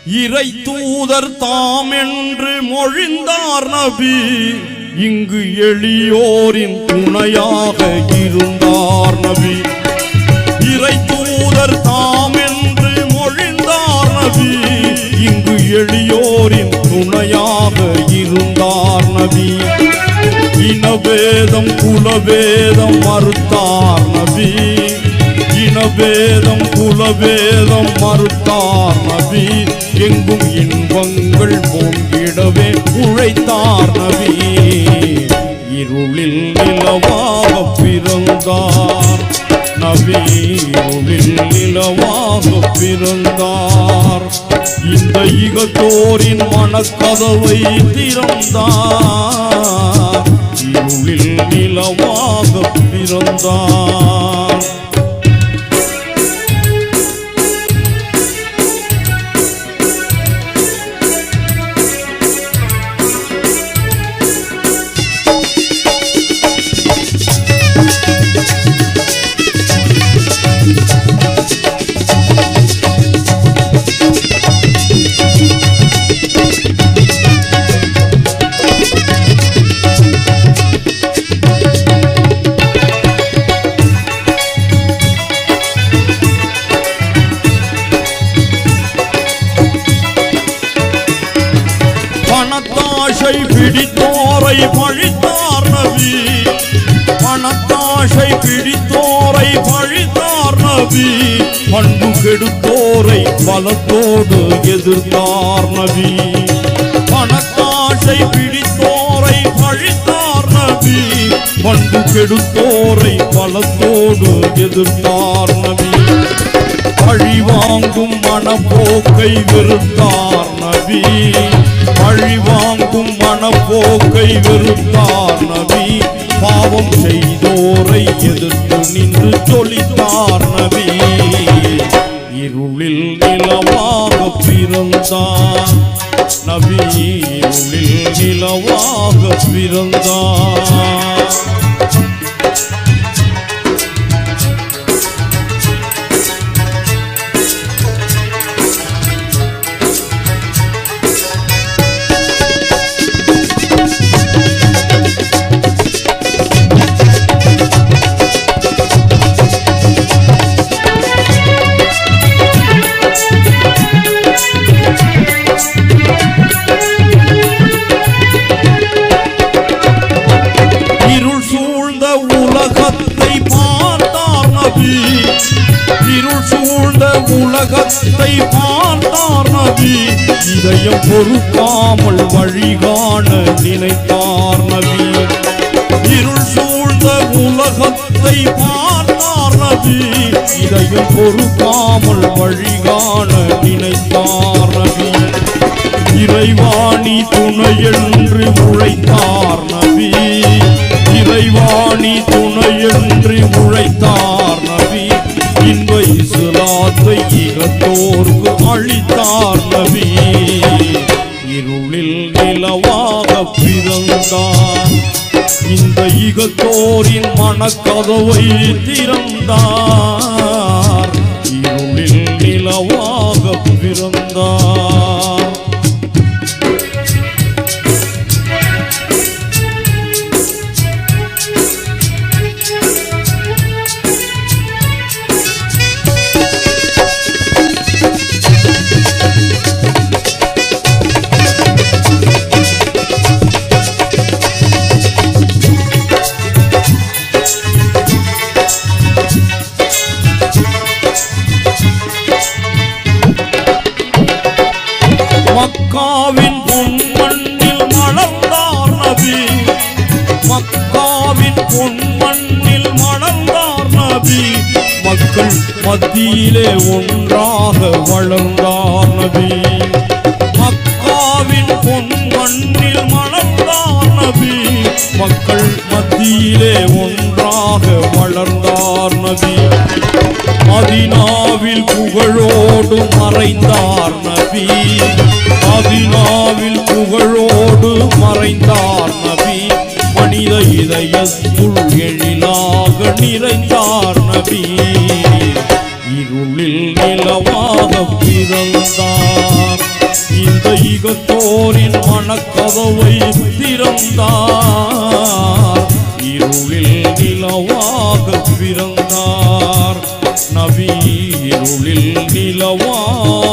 இறை தூதர் தாம் என்று மொழிந்தார் நபி. இங்கு எளியோரின் துணையாக இருந்தார் நபி. இறை தூதர் தாம் என்று மொழிந்தார் நபி. இங்கு எளியோரின் துணையாக இருந்தார் நபி. இனவேதம் குலவேதம் மறுத்தார் நபி. இனவேதம் குலவேதம் மறுத்தார் நபி. எங்கும் இன்பங்கள் பொங்கிடவே உழைத்தார் நபி. இருளில் நிலவாக பிறந்தார் நபி. இருளில் நிலவாக பிறந்தார். இந்த இகத்தோரின் மனக்கதவை திறந்தார். இருளில் நிலவாக பிறந்தார். பணத்தாசை பிடித்தோரை பழித்தார் நபி. பணத்தாசை பிடித்தோரை பழித்தார் நபி. பண்பு கெடுத்தோரை பலத்தோடு எதிர்த்தார் நபி. பணத்தாசை பிடித்தோரை பழித்தார் நபி. பண்பு கெடுத்தோரை பலத்தோடு எதிர்த்தார் நபி. பழிவாங்கும் மனப்போக்கை வெறுத்தார் நபி. பழிவாங்கும் மனப்போக்கை வெறுத்தார் நபி. பாவம் செய்தோரை எதிர்த்து நின்று தொழித்தார் நபி. இருளில் நிலவாக பிறந்தார் நபி. இருளில் நிலவாக பிறந்தார். உலகத்தை பார்த்தார் நபி. இருள் சூழ்ந்த உலகத்தை பார்த்தார் நபி. இதயம் பொறுக்காமல் வழிகாண நினைத்தார் நபி. இருள் சூழ்ந்த உலகத்தை பார்த்தார் நபி. இதயம் பொறுக்காமல் வழிகாண நினைத்தார் நபி. இறைவாணி துணை என்று உழைத்தார் நபி. இறைவாணி துணை என்று உழைத்தார் நபி. இன்ப இஸ்லாத்தை இகத்தோர்க்கு அளித்தார் நபி. இருளில் நிலவாக பிறந்தார். இந்த இகத்தோரின் மனக்கதவை திறந்தார். இருளில் நிலவாக பிறந்தார். மக்காவின் பொன்மண்ணில் மலர்ந்தார் நபி. மக்காவின் பொன்மண்ணில் மலர்ந்தார் நபி. மக்கள் மத்தியிலே ஒன்றாக வளர்ந்தார் நபி. மக்காவின் பொன்மண்ணில் மலர்ந்தார் நபி. மக்கள் மத்தியிலே ஒன்றாக வளர்ந்தார் நபி. மதீனாவில் புகழோடு மறைந்தார் நபி. மதீனாவில் புகழோடு மறைந்தார் நபி. மனித இதயத்துள் எழிலாக நிறைந்தார் நபி. இருளில் நிலவாக பிறந்தார். இந்த இகத்தோரின் மனக்கதவை திறந்தார். இருளில் நிலவாக பிறந்தார். நபி இருளில் நிலவாக